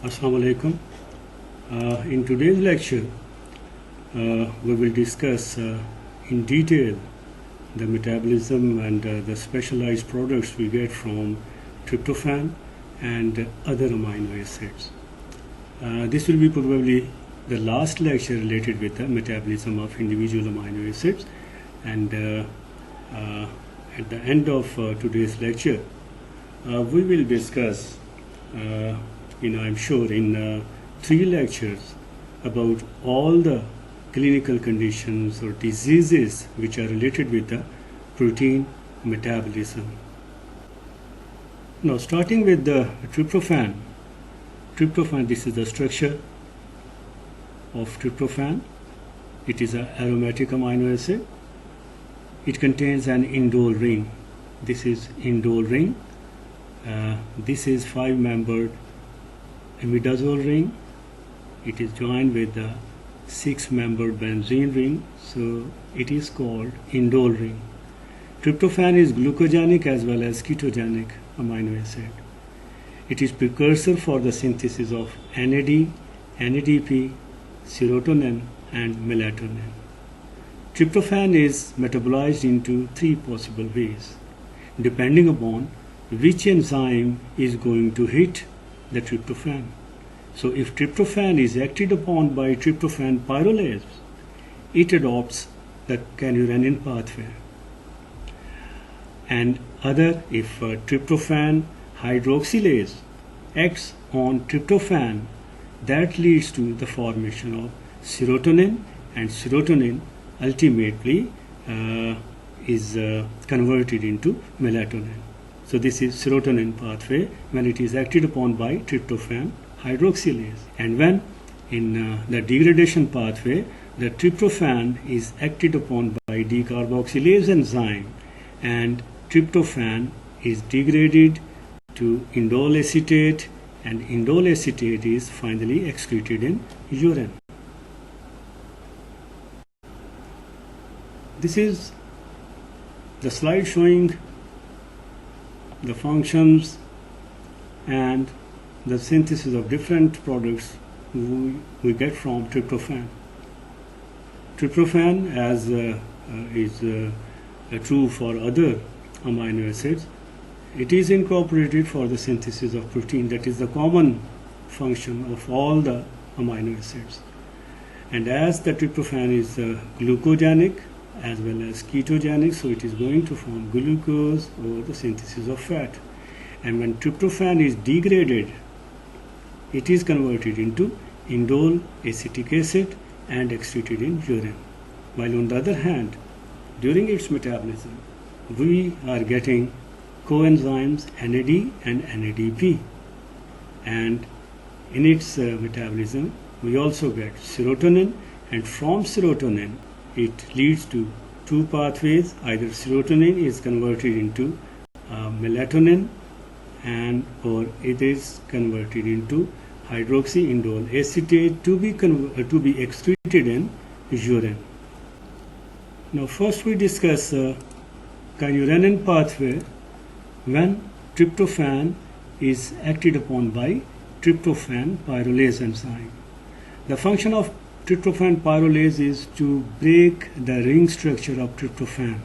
Assalamu alaikum. In today's lecture, we will discuss in detail the metabolism and the specialized products we get from tryptophan and other amino acids. This will be probably the last lecture related with the metabolism of individual amino acids, and at the end of today's lecture, we will discuss I'm sure in 3 lectures about all the clinical conditions or diseases which are related with the protein metabolism. Now, starting with the tryptophan. Tryptophan, this is the structure of tryptophan. It is an aromatic amino acid. It contains an indole ring. This is indole ring. This is 5-membered imidazole ring. It is joined with the 6-membered benzene ring, so it is called indole ring. Tryptophan is glucogenic as well as ketogenic amino acid. It is precursor for the synthesis of NAD, NADP, serotonin and melatonin. Tryptophan is metabolized into 3 possible ways, depending upon which enzyme is going to hit the tryptophan. So if tryptophan is acted upon by tryptophan pyrrolase, it adopts the kynurenine pathway. And if tryptophan hydroxylase acts on tryptophan, that leads to the formation of serotonin, and serotonin ultimately is converted into melatonin. So this is serotonin pathway when it is acted upon by tryptophan hydroxylase. And when in the degradation pathway, the tryptophan is acted upon by decarboxylase enzyme, and tryptophan is degraded to indole acetate, and indole acetate is finally excreted in urine. This is the slide showing the functions and the synthesis of different products we get from tryptophan. Tryptophan, as is true for other amino acids, it is incorporated for the synthesis of protein. That is the common function of all the amino acids. And as the tryptophan is glucogenic as well as ketogenic, so it is going to form glucose or the synthesis of fat. And when tryptophan is degraded, it is converted into indole acetic acid and excreted in urine. While on the other hand, during its metabolism, we are getting coenzymes NAD and NADP. And in its metabolism, we also get serotonin, and from serotonin, it leads to 2 pathways. Either serotonin is converted into melatonin, or it is converted into hydroxyindole acetate to be excreted in urine. Now first we discuss kynurenine pathway when tryptophan is acted upon by tryptophan pyrrolase enzyme. The function of tryptophan pyrrolase is to break the ring structure of tryptophan.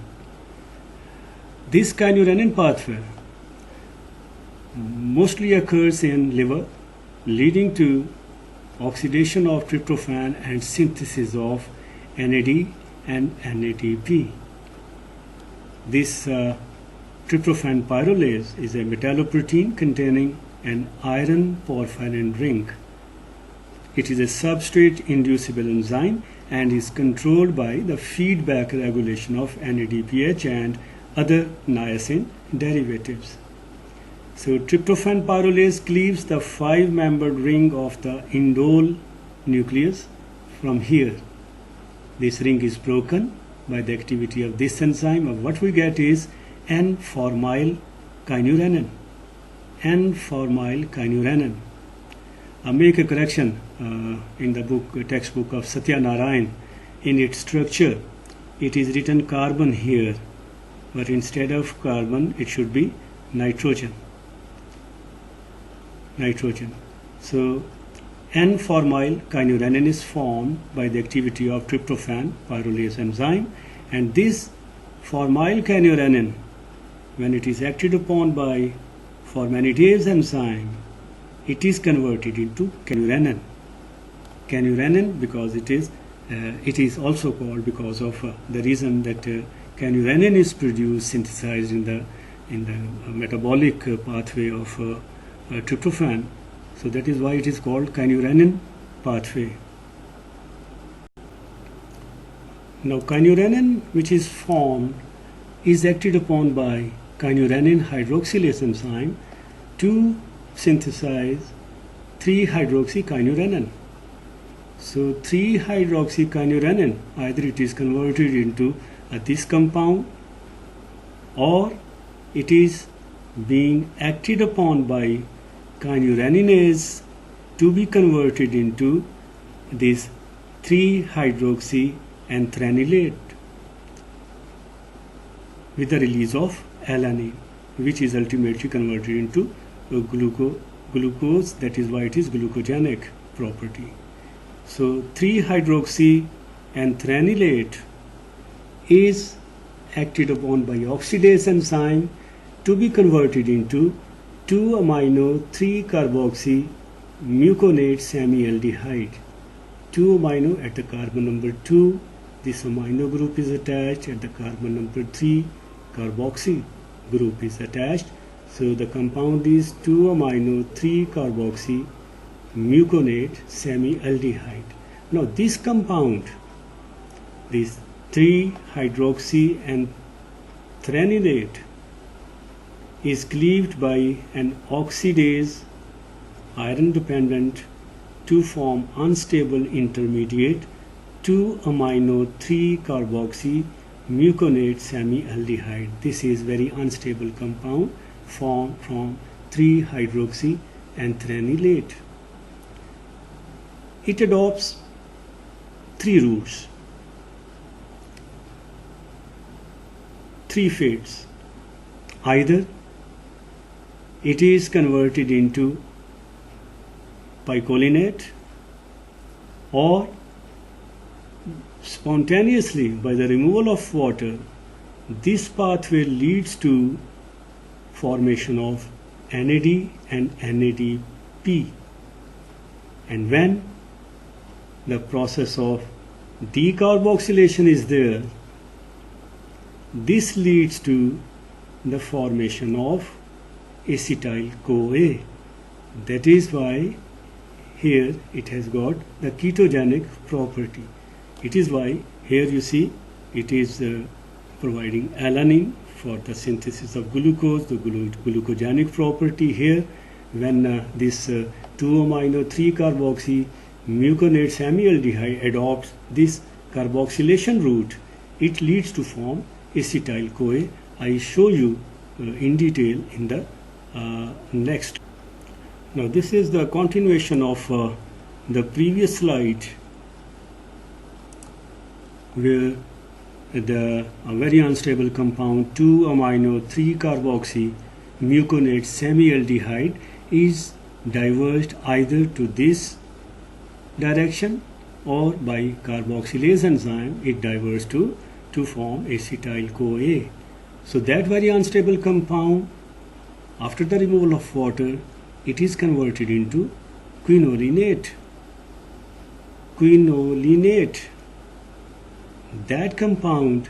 This kynurenine pathway mostly occurs in liver, leading to oxidation of tryptophan and synthesis of NAD and NADP. This tryptophan pyrrolase is a metalloprotein containing an iron porphyrin ring. It is a substrate inducible enzyme and is controlled by the feedback regulation of NADPH and other niacin derivatives. So tryptophan pyrrolase cleaves the 5-membered ring of the indole nucleus from here. This ring is broken by the activity of this enzyme, and what we get is N-formyl kynurenine. N-formyl kynurenine. I make a correction in the textbook of Satya Narayan. In its structure, it is written carbon here, but instead of carbon, it should be nitrogen. So N-formyl kynurenine is formed by the activity of tryptophan pyrrolase enzyme, and this formyl kynurenine, when it is acted upon by formanidase enzyme, it is converted into kynurenine. Kynurenine because it is also called because of the reason that kynurenine is produced, synthesized in the metabolic pathway of tryptophan. So that is why it is called kynurenine pathway. Now kynurenine, which is formed, is acted upon by kynurenine hydroxylase enzyme to synthesize 3-hydroxykynurenine. So 3-hydroxykynurenine, either it is converted into this compound, or it is being acted upon by kynureninase to be converted into this 3-hydroxyanthranilate with the release of alanine, which is ultimately converted into glucose. That is why it is glucogenic property. So 3-hydroxyanthranilate is acted upon by oxidase enzyme to be converted into 2-amino-3-carboxy muconate semialdehyde. 2-amino at the carbon number 2, this amino group is attached. At the carbon number 3, carboxy group is attached. So the compound is 2-amino-3-carboxy muconate semialdehyde. Now this compound, this 3-hydroxyanthranilate, is cleaved by an oxidase iron dependent to form unstable intermediate 2-amino-3-carboxy muconate semialdehyde. This is very unstable compound formed from 3-hydroxyanthranilate. It adopts 3 routes, 3 fates. Either it is converted into picolinate, or spontaneously by the removal of water, this pathway leads to formation of NAD and NADP. And when the process of decarboxylation is there, this leads to the formation of acetyl-CoA. That is why here it has got the ketogenic property. It is why here you see it is providing alanine for the synthesis of glucose, the glucogenic property here. When this 2-amino-3-carboxy muconate semialdehyde adopts this carboxylation route, it leads to form acetyl-CoA. I show you in detail in the next. Now this is the continuation of the previous slide, where the very unstable compound 2-amino-3-carboxy muconate semialdehyde is diverged either to this direction, or by carboxylase enzyme it diverges to form acetyl-CoA. So that very unstable compound, after the removal of water, it is converted into quinolinate. That compound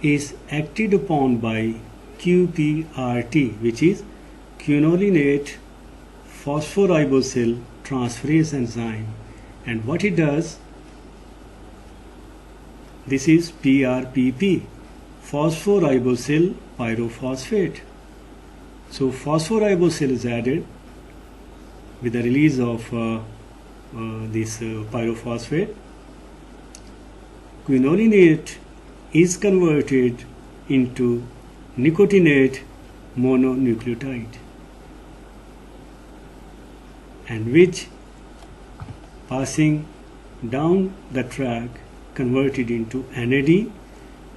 is acted upon by QPRT, which is quinolinate phosphoribosyl transferase enzyme. And what it does, this is PRPP, phosphoribosyl pyrophosphate. So phosphoribosyl is added with the release of this pyrophosphate. Quinolinate is converted into nicotinate mononucleotide, and which, passing down the track, converted into NAD,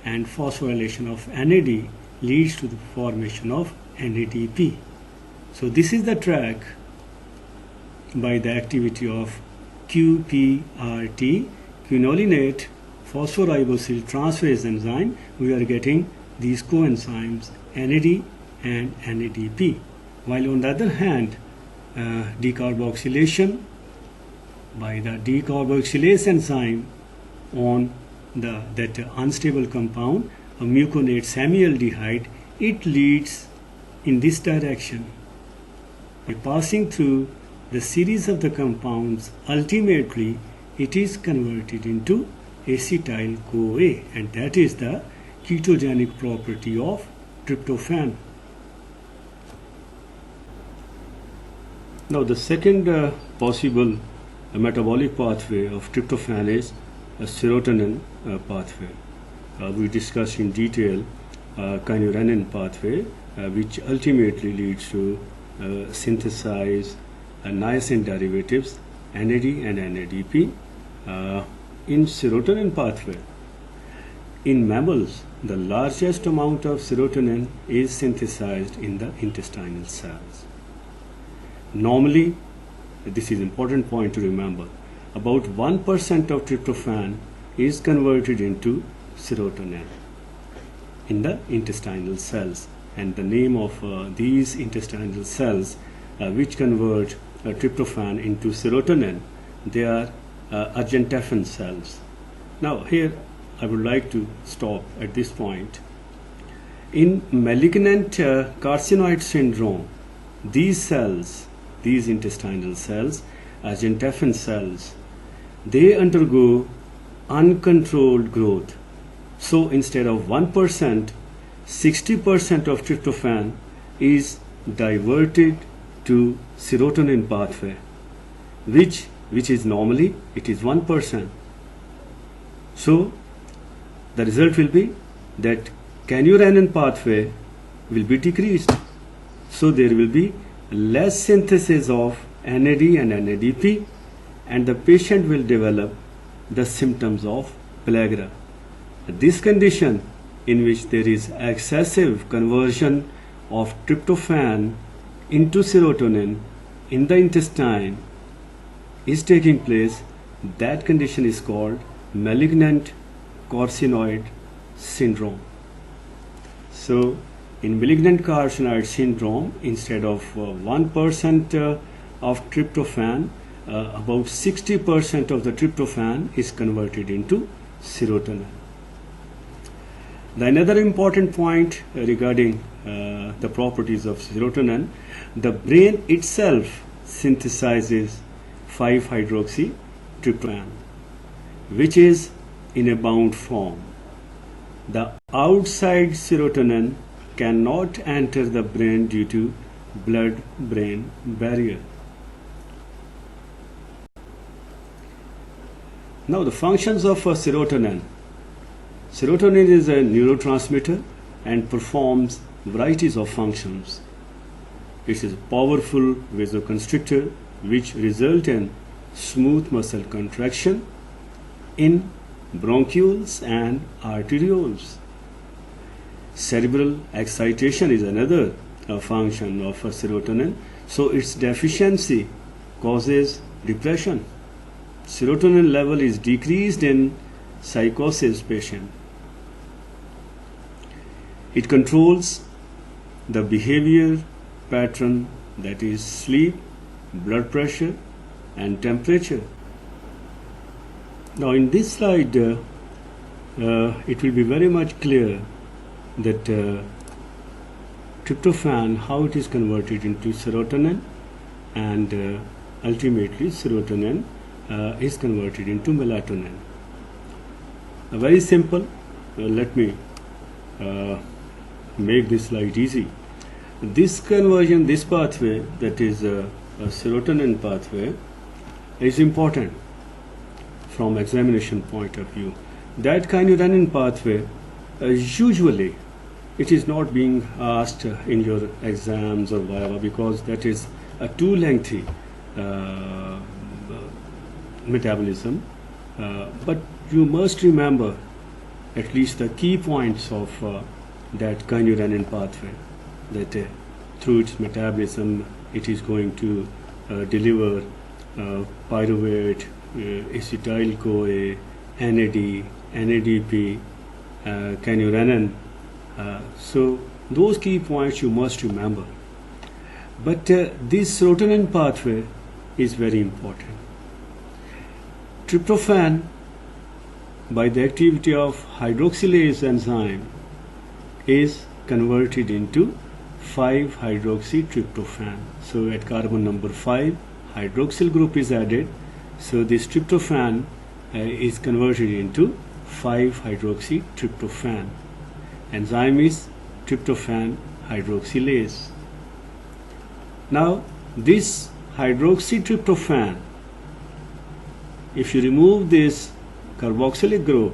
and phosphorylation of NAD leads to the formation of NADP. So this is the track by the activity of QPRT, quinolinate phosphoribosyl transferase enzyme, we are getting these coenzymes NAD and NADP. While on the other hand, decarboxylation by the decarboxylase enzyme on that unstable compound, a muconate semialdehyde, it leads in this direction. By passing through the series of the compounds, ultimately it is converted into acetyl-CoA, and that is the ketogenic property of tryptophan. Now the second possible metabolic pathway of tryptophan is a serotonin pathway. We discussed in detail kynurenine pathway, which ultimately leads to synthesize niacin derivatives NAD and NADP in serotonin pathway. In mammals, the largest amount of serotonin is synthesized in the intestinal cells. Normally, this is an important point to remember, about 1% of tryptophan is converted into serotonin in the intestinal cells, and the name of these intestinal cells which convert tryptophan into serotonin, they are Argentaphan cells. Now here I would like to stop at this point. In malignant carcinoid syndrome, these cells, these intestinal cells, Argentaphan cells, they undergo uncontrolled growth. So instead of 1%, 60% of tryptophan is diverted to serotonin pathway, which is normally it is 1%. So the result will be that kynurenine pathway will be decreased. So there will be less synthesis of NAD and NADP, and the patient will develop the symptoms of pellagra. This condition, in which there is excessive conversion of tryptophan into serotonin in the intestine, is taking place. That condition is called malignant carcinoid syndrome. So in malignant carcinoid syndrome, instead of 1% of tryptophan, about 60% of the tryptophan is converted into serotonin. The another important point regarding the properties of serotonin, the brain itself synthesizes 5-hydroxytryptophan, which is in a bound form. The outside serotonin cannot enter the brain due to blood-brain barrier. Now the functions of serotonin. Serotonin is a neurotransmitter and performs varieties of functions. It is a powerful vasoconstrictor which result in smooth muscle contraction in bronchioles and arterioles. Cerebral excitation is another function of serotonin, so its deficiency causes depression. Serotonin level is decreased in psychosis patient. It controls the behavior pattern, that is sleep, blood pressure and temperature. Now in this slide it will be very much clear that tryptophan, how it is converted into serotonin, and ultimately serotonin is converted into melatonin. Very simple. Let me make this slide easy. This conversion, this pathway, that is a serotonin pathway, is important from examination point of view. That kynurenine pathway, usually it is not being asked in your exams or whatever, because that is a too lengthy metabolism, but you must remember at least the key points of that kynurenine pathway, that through its metabolism it is going to deliver pyruvate, acetyl-CoA, NAD, NADP, kynurenine. So those key points you must remember. But this serotonin pathway is very important. Tryptophan, by the activity of hydroxylase enzyme, is converted into 5-hydroxytryptophan. So at carbon number 5, hydroxyl group is added. So this tryptophan is converted into 5-hydroxytryptophan. Enzyme is tryptophan hydroxylase. Now this hydroxytryptophan, if you remove this carboxylic group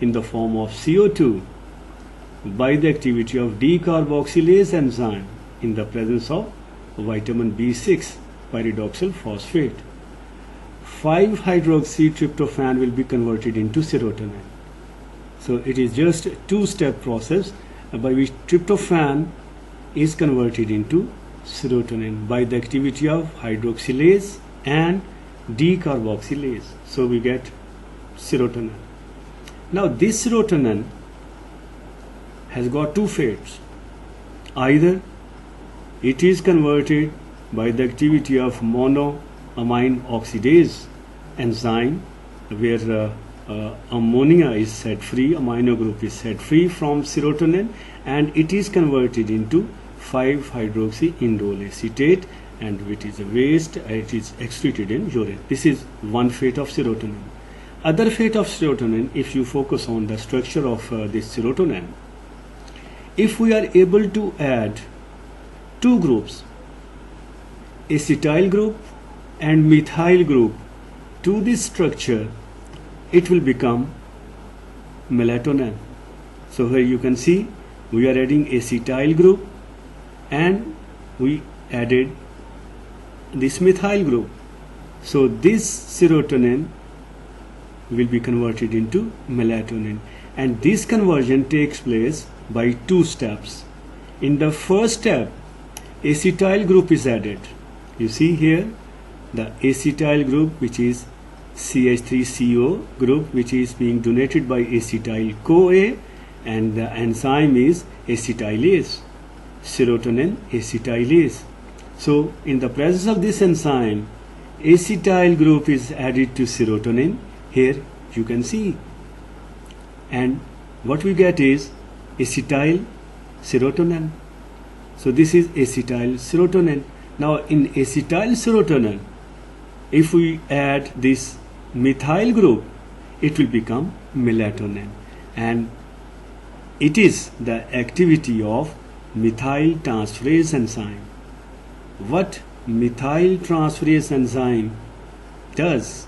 in the form of CO2 by the activity of decarboxylase enzyme in the presence of vitamin B6 pyridoxal phosphate, 5-hydroxytryptophan will be converted into serotonin. So it is just a two-step process by which tryptophan is converted into serotonin by the activity of hydroxylase and decarboxylase. So we get serotonin. Now this serotonin has got two fates. Either it is converted by the activity of monoamine oxidase enzyme, where ammonia is set free, amino group is set free from serotonin, and it is converted into 5-hydroxyindole acetate, and which is a waste, it is excreted in urine. This is one fate of serotonin. Other fate of serotonin, if you focus on the structure of this serotonin, if we are able to add two groups, acetyl group and methyl group, to this structure, it will become melatonin. So here you can see we are adding acetyl group and we added this methyl group. So this serotonin will be converted into melatonin, and this conversion takes place by two steps. In the first step, acetyl group is added. You see here the acetyl group, which is CH3CO group, which is being donated by acetyl-CoA, and the enzyme is acetylase, serotonin acetylase. So in the presence of this enzyme, acetyl group is added to serotonin. Here you can see, and what we get is acetyl serotonin. So this is acetyl serotonin. Now in acetyl serotonin, if we add this methyl group, it will become melatonin, and it is the activity of methyl transferase enzyme. What methyl transferase enzyme does?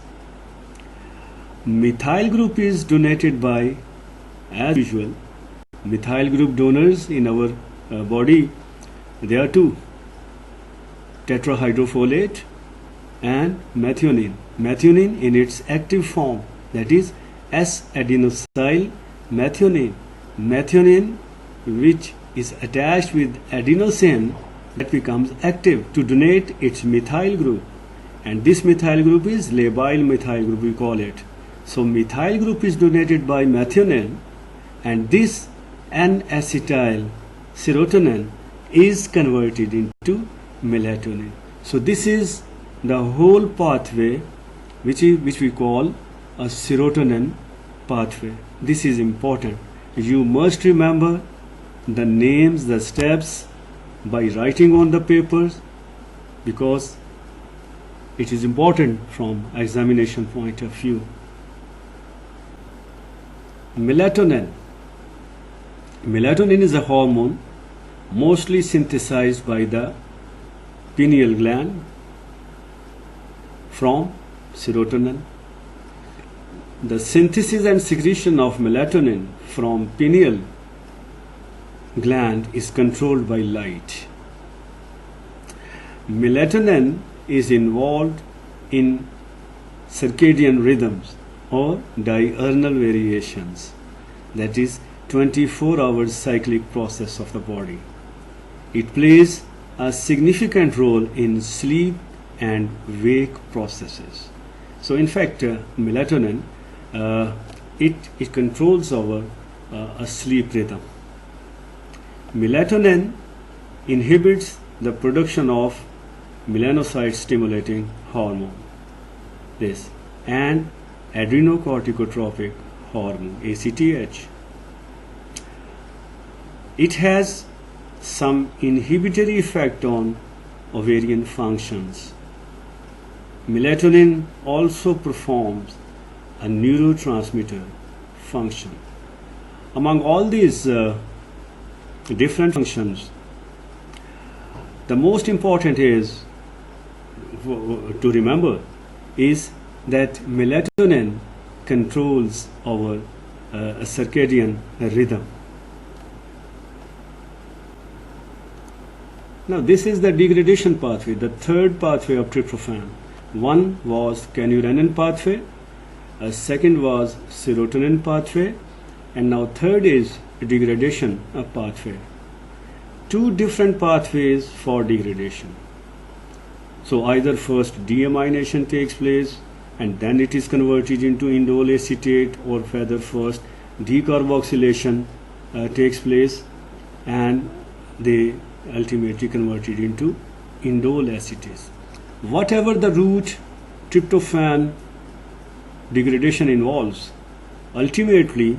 Methyl group is donated by, as usual, methyl group donors in our body. There are two: tetrahydrofolate and methionine. Methionine in its active form, that is S-adenosyl methionine. Methionine, which is attached with adenosine, that becomes active to donate its methyl group, and this methyl group is labile methyl group, we call it. So methyl group is donated by methionine, and this N-acetyl serotonin is converted into melatonin. So this is the whole pathway which we call a serotonin pathway. This is important. You must remember the names, the steps by writing on the papers, because it is important from examination point of view. Melatonin. Melatonin is a hormone mostly synthesized by the pineal gland from serotonin. The synthesis and secretion of melatonin from pineal gland is controlled by light. Melatonin is involved in circadian rhythms or diurnal variations, that is 24-hour cyclic process of the body. It plays a significant role in sleep and wake processes. So in fact, melatonin, it controls our sleep rhythm. Melatonin inhibits the production of melanocyte stimulating hormone, this, and adrenocorticotropic hormone, ACTH. It has some inhibitory effect on ovarian functions. Melatonin also performs a neurotransmitter function. Among all these different functions, the most important is to remember is that melatonin controls our circadian rhythm. Now this is the degradation pathway, the third pathway of tryptophan. One was kynurenine pathway, second was serotonin pathway, and now third is degradation pathway. Two different pathways for degradation. So either first deamination takes place and then it is converted into indole acetate, or whether first decarboxylation takes place and they ultimately converted into indole acetase. Whatever the route tryptophan degradation involves, ultimately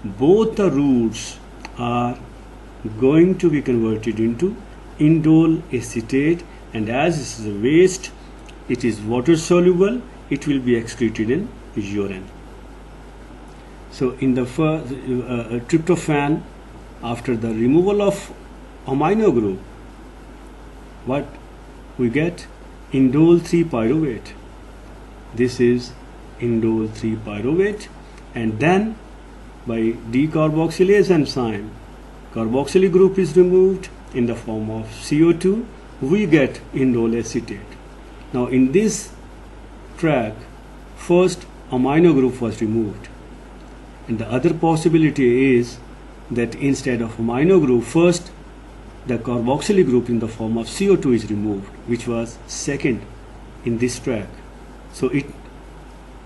both the routes are going to be converted into indole acetate, and as this is a waste, it is water soluble, it will be excreted in urine. So in the first tryptophan, after the removal of amino group, what we get? Indole 3-pyruvate. This is indole 3-pyruvate, and then by decarboxylase enzyme, carboxylic group is removed in the form of CO2, we get indole acetate. Now in this track, first amino group was removed, and the other possibility is that instead of amino group, first the carboxylic group in the form of CO2 is removed, which was second in this track. So it,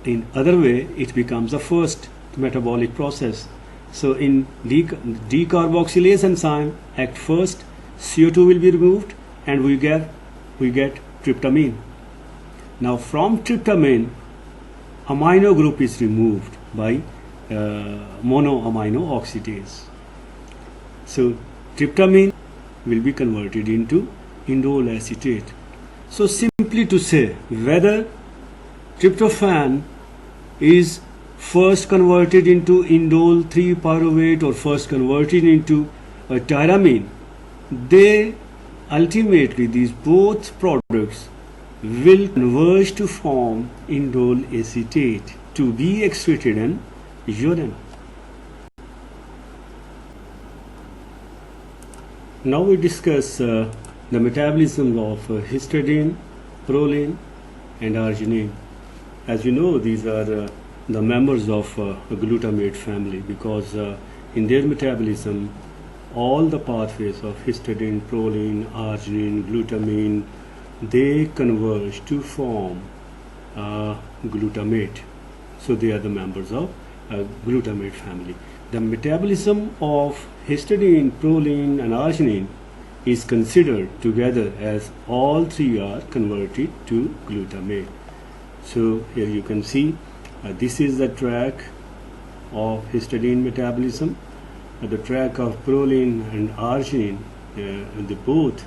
in other way, it becomes the first metabolic process. So in decarboxylase enzyme act first, CO2 will be removed, and we get tryptamine. Now from tryptamine, amino group is removed by monoamino oxidase. So tryptamine will be converted into indole acetate. So simply to say, whether tryptophan is first converted into indole 3-pyruvate or first converted into tyramine, they ultimately, these both products will converge to form indole acetate to be excreted in urine. Now we discuss the metabolism of histidine, proline, and arginine. As you know, these are the members of a glutamate family, because in their metabolism, all the pathways of histidine, proline, arginine, glutamine, they converge to form glutamate. So they are the members of glutamate family. The metabolism of histidine, proline, and arginine is considered together as all three are converted to glutamate. So here you can see this is the track of histidine metabolism. The track of proline and arginine, both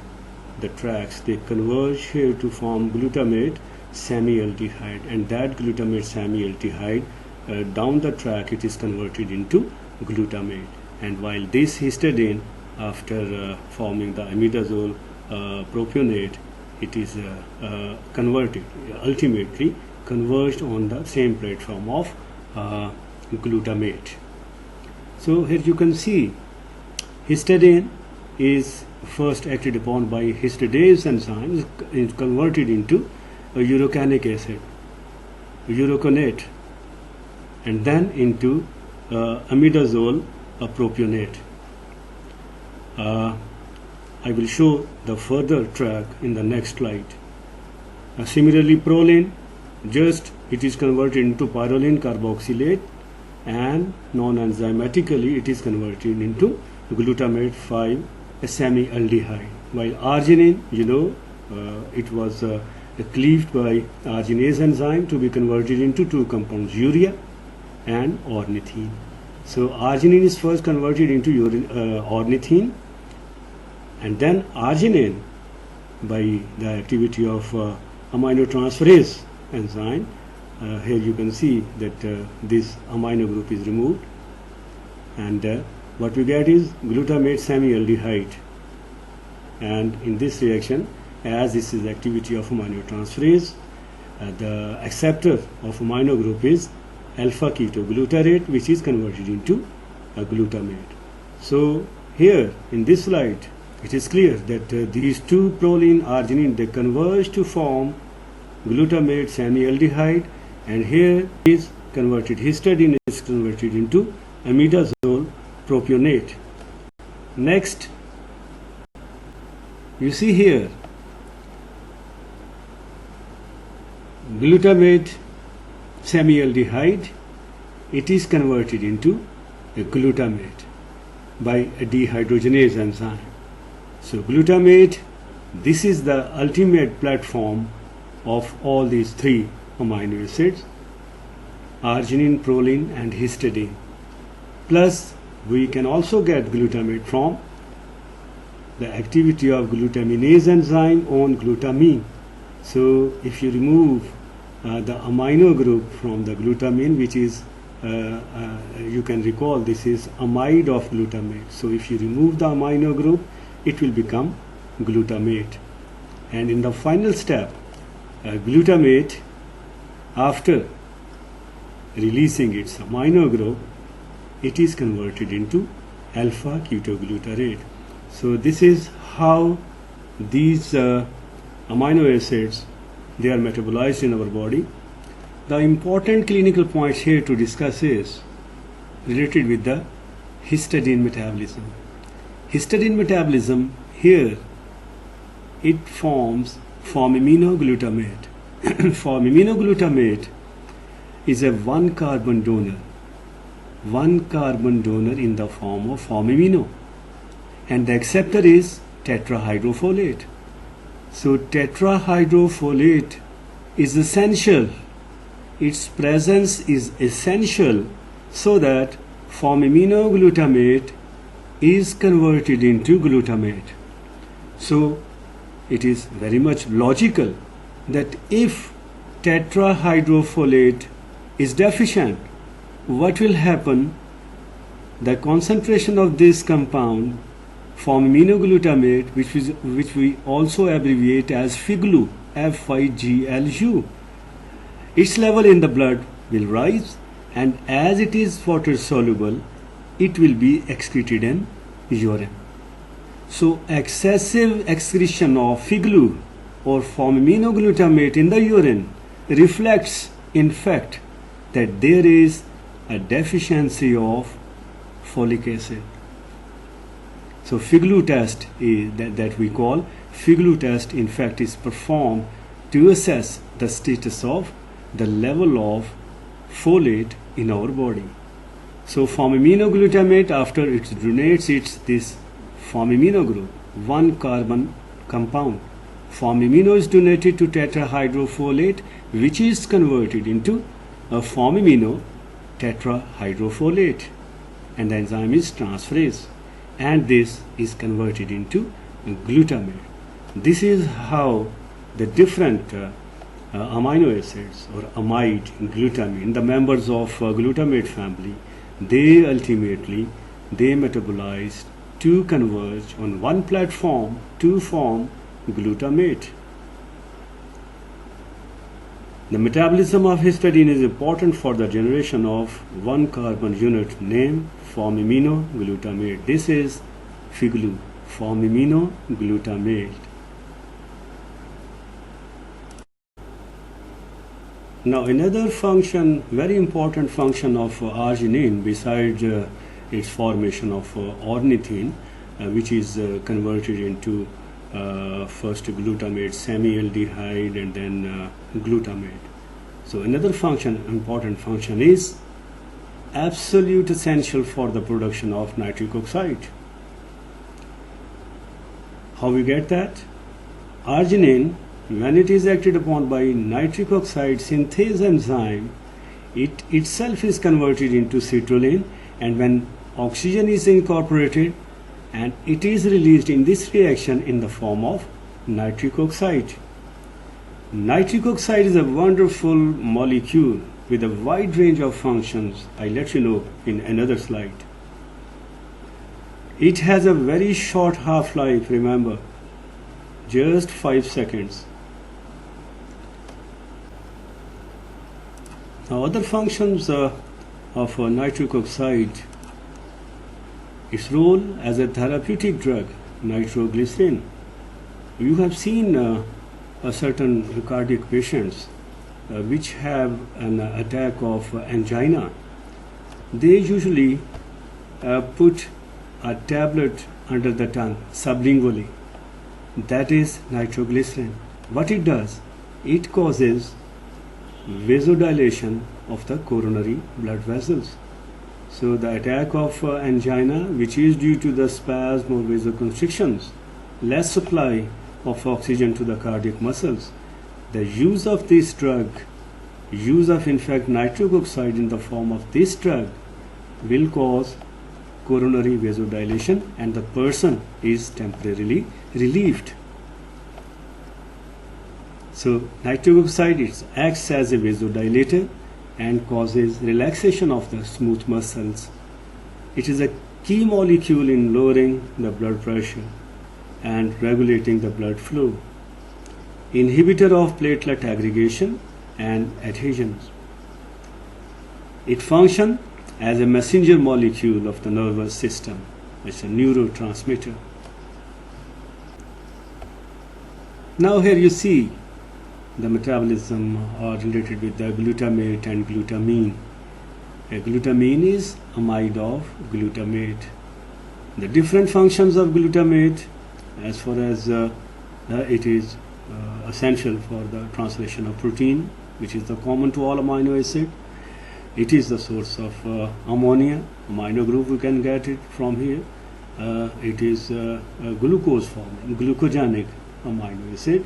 the tracks, they converge here to form glutamate semialdehyde, and that glutamate semialdehyde down the track it is converted into glutamate. And while this histidine, after forming the imidazole propionate, it is converted, ultimately converged on the same platform of glutamate. So here you can see histidine is first acted upon by histidase enzyme, is converted into a urocanic acid, uroconate, and then into imidazole propionate. I will show the further track in the next slide. Similarly, proline, just it is converted into pyrroline carboxylate, and non-enzymatically it is converted into glutamate 5 semi-aldehyde. While arginine, it was cleaved by arginase enzyme to be converted into two compounds, urea and ornithine. So arginine is first converted into ornithine, and then arginine, by the activity of aminotransferase enzyme, here you can see that this amino group is removed, and what we get is glutamate semi-aldehyde. And in this reaction, as this is activity of aminotransferase, the acceptor of amino group is alpha ketoglutarate, which is converted into a glutamate. So here in this slide, it is clear that these two proline arginine, they converge to form glutamate semi-aldehyde, and here is converted histidine is converted into imidazole propionate. Next, you see here glutamate semi-aldehyde, it is converted into a glutamate by a dehydrogenase enzyme. So glutamate, this is the ultimate platform of all these three amino acids, arginine, proline and histidine. Plus we can also get glutamate from the activity of glutaminase enzyme on glutamine. So if you remove the amino group from the glutamine, which is you can recall this is amide of glutamate. So if you remove the amino group, it will become glutamate. And in the final step, glutamate, after releasing its amino group, it is converted into alpha ketoglutarate. So this is how these amino acids, they are metabolized in our body. The important clinical points here to discuss is related with the histidine metabolism. Histidine metabolism, here it forms formiminoglutamate. Formiminoglutamate is a one carbon donor in the form of formimino, and the acceptor is tetrahydrofolate. So tetrahydrofolate is essential, its presence is essential so that formiminoglutamate is converted into glutamate. So it is very much logical that if tetrahydrofolate is deficient, what will happen? The concentration of this compound, formiminoglutamate, which we also abbreviate as FIGLU, F-I-G-L-U, its level in the blood will rise, and as it is water soluble, it will be excreted in urine. So excessive excretion of FIGLU or formiminoglutamate in the urine reflects in fact that there is a deficiency of folic acid. So FIGLU test is that we call FIGLU test, in fact is performed to assess the status of the level of folate in our body. So formiminoglutamate, after it donates this formimino group, one carbon compound, formimino is donated to tetrahydrofolate, which is converted into a formimino tetrahydrofolate, and the enzyme is transferase, and this is converted into glutamate. This is how the different amino acids or amide, glutamine, the members of glutamate family, they ultimately metabolize to converge on one platform to form glutamate. The metabolism of histidine is important for the generation of one carbon unit named formiminoglutamate. This is FIGLU, formiminoglutamate. Now another function, very important function of arginine, besides its formation of ornithine, which is converted into first glutamate, semi-aldehyde, and then glutamate. So another function, important function, is absolute essential for the production of nitric oxide. How we get that? Arginine, when it is acted upon by nitric oxide synthase enzyme, it itself is converted into citrulline, and when oxygen is incorporated, and it is released in this reaction in the form of nitric oxide. Nitric oxide is a wonderful molecule with a wide range of functions. I'll let you know in another slide. It has a very short half-life, remember, just 5 seconds. Now, other functions of nitric oxide, its role as a therapeutic drug, nitroglycerin. You have seen a certain cardiac patients which have an attack of angina. They usually put a tablet under the tongue sublingually. That is nitroglycerin. What it does? It causes vasodilation of the coronary blood vessels. So the attack of angina, which is due to the spasm or vasoconstrictions, less supply of oxygen to the cardiac muscles, the use of this drug, use of in fact nitric oxide in the form of this drug, will cause coronary vasodilation, and the person is temporarily relieved. So nitric oxide, it acts as a vasodilator and causes relaxation of the smooth muscles. It is a key molecule in lowering the blood pressure and regulating the blood flow, inhibitor of platelet aggregation and adhesions. It functions as a messenger molecule of the nervous system. It's a neurotransmitter. Now here you see the metabolism related with the glutamate and glutamine. Glutamine is amide of glutamate. The different functions of glutamate, as far as it is essential for the translation of protein, which is the common to all amino acid. It is the source of ammonia, amino group, we can get it from here. It is glucose form, glucogenic amino acid.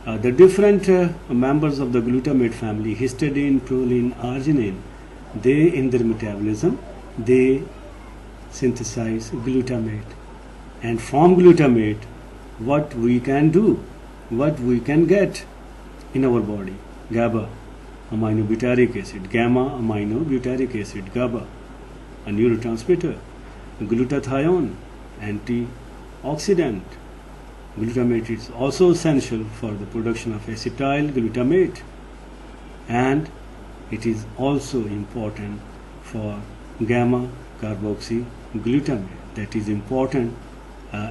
The different members of the glutamate family, histidine, proline, arginine, they in their metabolism, they synthesize glutamate. And from glutamate, what we can do, what we can get in our body, GABA, aminobutyric acid, gamma aminobutyric acid, GABA, a neurotransmitter, glutathione, antioxidant. Glutamate is also essential for the production of acetyl glutamate, and it is also important for gamma carboxyglutamate, that is important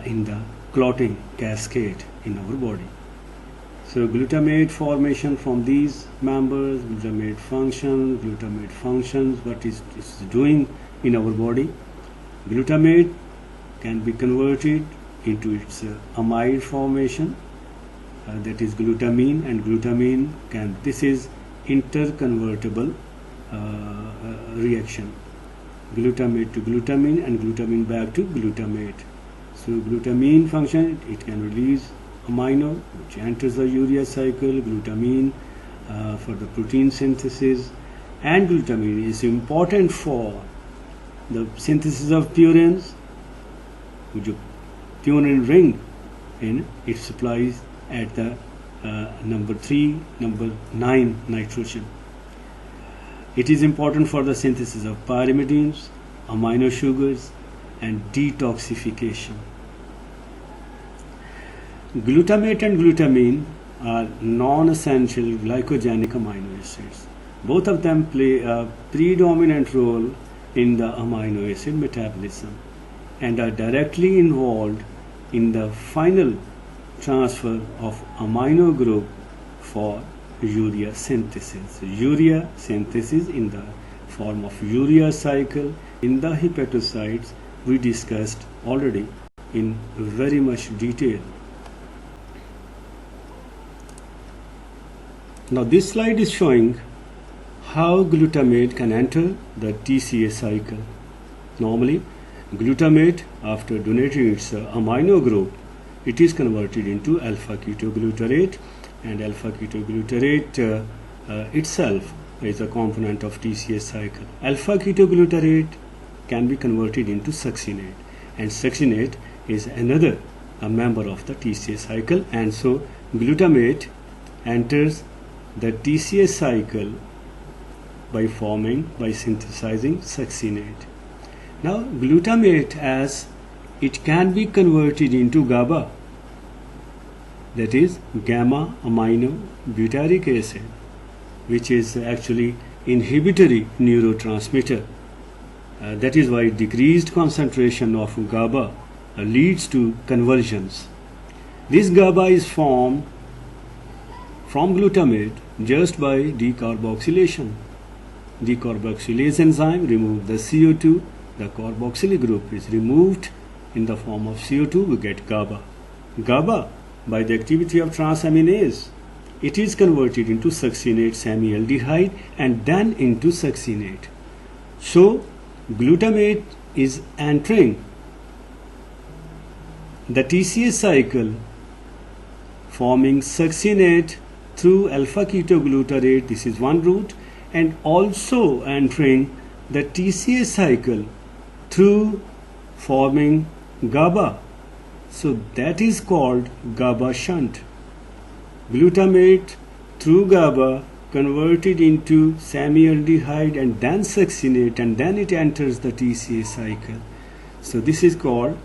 in the clotting cascade in our body. So glutamate formation from these members, glutamate functions, what is doing in our body. Glutamate can be converted into its amide formation, that is glutamine, and glutamine can, this is interconvertible reaction, glutamate to glutamine and glutamine back to glutamate. So glutamine function, it can release amino which enters the urea cycle, glutamine for the protein synthesis, and glutamine is important for the synthesis of purines, which purine ring, in it supplies at the number 3, number 9 nitrogen. It is important for the synthesis of pyrimidines, amino sugars, and detoxification. Glutamate and glutamine are non-essential glycogenic amino acids. Both of them play a predominant role in the amino acid metabolism and are directly involved in the final transfer of amino group for urea synthesis. Urea synthesis in the form of urea cycle in the hepatocytes we discussed already in very much detail Now this slide is showing how glutamate can enter the TCA cycle. Normally, glutamate, after donating its amino group, it is converted into alpha-ketoglutarate, and alpha-ketoglutarate itself is a component of TCA cycle. Alpha-ketoglutarate can be converted into succinate, and succinate is another a member of the TCA cycle, and so glutamate enters the TCA cycle by synthesizing succinate. Now glutamate, as it can be converted into GABA, that is gamma amino butyric acid, which is actually inhibitory neurotransmitter. That is why decreased concentration of GABA leads to conversions. This GABA is formed from glutamate just by decarboxylation. Decarboxylase enzyme removes the CO2, the carboxyl group is removed in the form of CO2, we get GABA. GABA, by the activity of transaminase, it is converted into succinate semialdehyde and then into succinate. So glutamate is entering the TCA cycle, forming succinate through alpha-ketoglutarate, this is one route, and also entering the TCA cycle through forming GABA. So that is called GABA shunt. Glutamate through GABA converted into semialdehyde and then succinate, and then it enters the TCA cycle. So this is called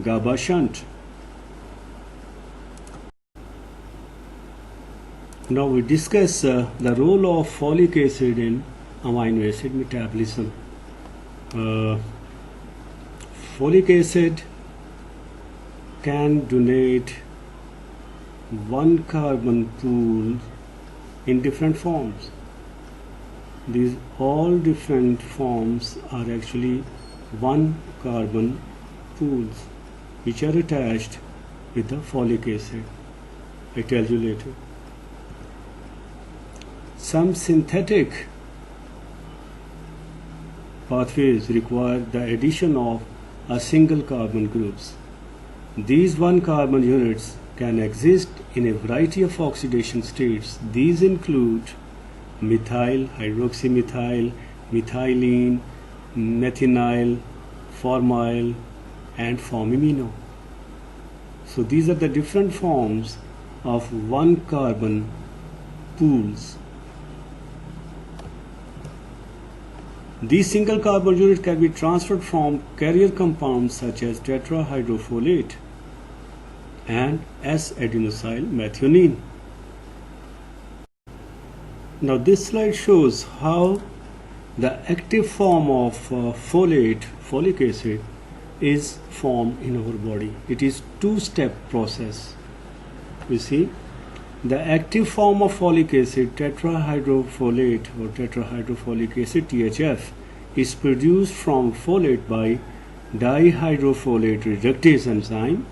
GABA shunt. Now we discuss the role of folic acid in amino acid metabolism. Folic acid can donate one carbon pool in different forms. These all different forms are actually one carbon pools which are attached with the folic acid. I tell you later. Some synthetic pathways require the addition of a single carbon groups. These one carbon units can exist in a variety of oxidation states. These include methyl, hydroxymethyl, methylene, methinyl, formyl, and formimino. So these are the different forms of one carbon pools. These single carbon units can be transferred from carrier compounds such as tetrahydrofolate and S-adenosyl methionine. Now this slide shows how the active form of folic acid, is formed in our body. It is two-step process. You see, the active form of folic acid, tetrahydrofolate or tetrahydrofolic acid THF, is produced from folate by dihydrofolate reductase enzyme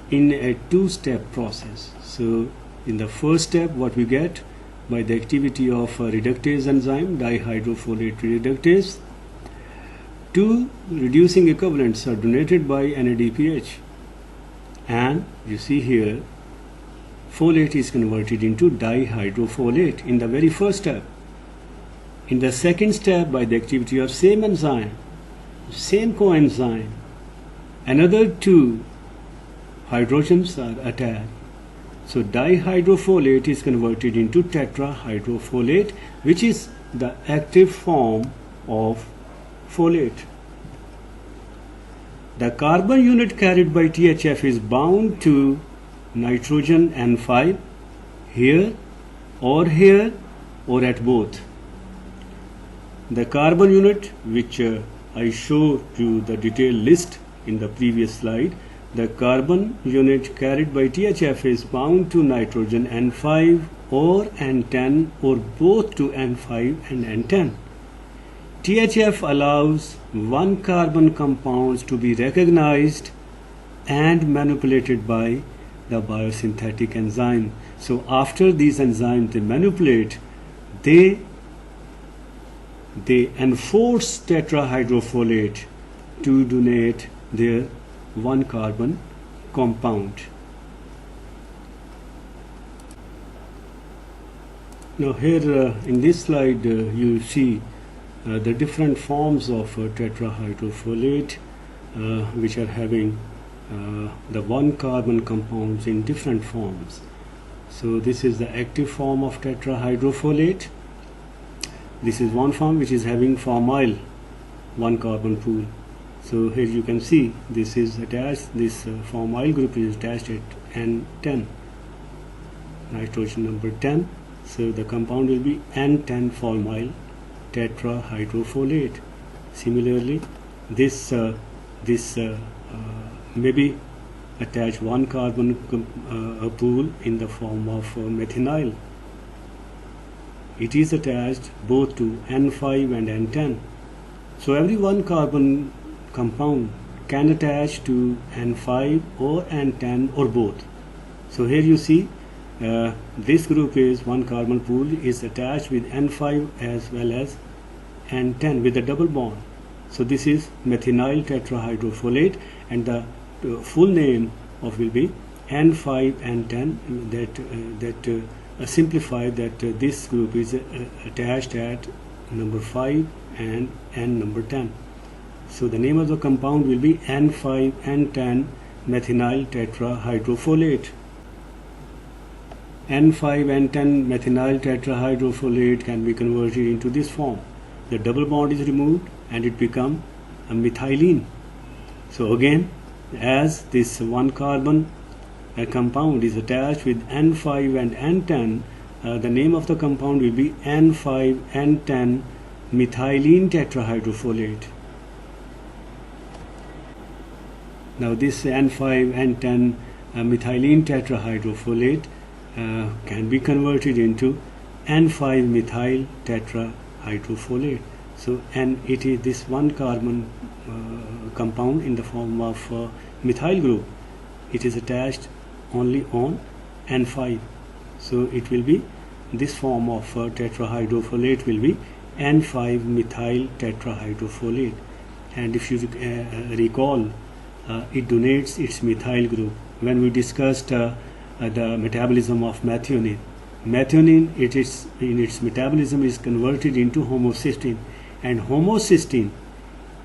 in a two-step process. So in the first step, what we get by the activity of reductase enzyme, dihydrofolate reductase, two reducing equivalents are donated by NADPH, and you see here folate is converted into dihydrofolate in the very first step. In the second step, by the activity of same enzyme, same coenzyme, another two hydrogens are attached. So dihydrofolate is converted into tetrahydrofolate, which is the active form of folate. The carbon unit carried by THF is bound to nitrogen N5 here or at both. The carbon unit, which I showed you the detailed list in the previous slide, the carbon unit carried by THF is bound to nitrogen N5 or N10 or both to N5 and N10. THF allows one carbon compounds to be recognized and manipulated by the biosynthetic enzyme. So after these enzymes they manipulate, they enforce tetrahydrofolate to donate their 1-carbon compound. Now here in this slide you see the different forms of tetrahydrofolate which are having the 1-carbon compounds in different forms. So this is the active form of tetrahydrofolate. This is one form which is having formyl 1-carbon pool. So here you can see this is attached, this formyl group is attached at N10, nitrogen number 10. So the compound will be N10 formyl tetrahydrofolate. Similarly, this may be attached 1-carbon pool in the form of methinyl. It is attached both to N5 and N10. So every 1-carbon compound can attach to N5 or N10 or both. So here you see this group is 1-carbon pool is attached with N5 as well as N10 with a double bond. So this is methinyl tetrahydrofolate, and the full name of will be N5N10. That simplify that this group is attached at number 5 and N number 10. So the name of the compound will be N5N10 methinyl tetrahydrofolate. N5N10 methinyl tetrahydrofolate can be converted into this form. The double bond is removed and it becomes a methylene. So again, as this 1-carbon compound is attached with N5 and N10, the name of the compound will be N5N10 methylene tetrahydrofolate. Now this N5N10 methylene tetrahydrofolate can be converted into N5-methyl tetrahydrofolate. So, and it is this 1-carbon compound in the form of methyl group. It is attached only on N5. So it will be this form of tetrahydrofolate will be N5-methyl tetrahydrofolate. And if you recall, it donates its methyl group. When we discussed the metabolism of methionine, it is in its metabolism is converted into homocysteine, and homocysteine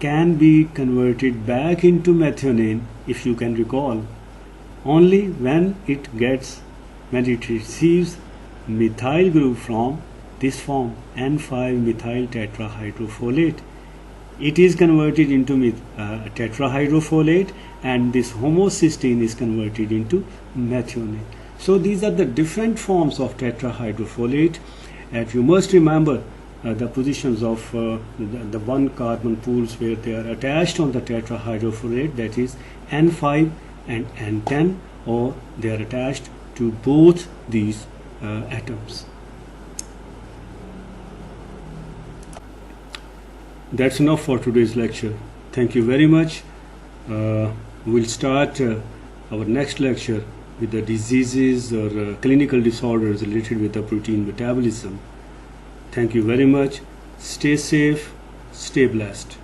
can be converted back into methionine, if you can recall, only when it receives methyl group from this form N5-methyl tetrahydrofolate. It is converted into tetrahydrofolate, and this homocysteine is converted into methionine. So these are the different forms of tetrahydrofolate, and you must remember the positions of the 1-carbon pools where they are attached on the tetrahydrofolate, that is N5 and N10, or they are attached to both these atoms. That's enough for today's lecture. Thank you very much. We'll start our next lecture with the diseases or clinical disorders related with the protein metabolism. Thank you very much. Stay safe, stay blessed.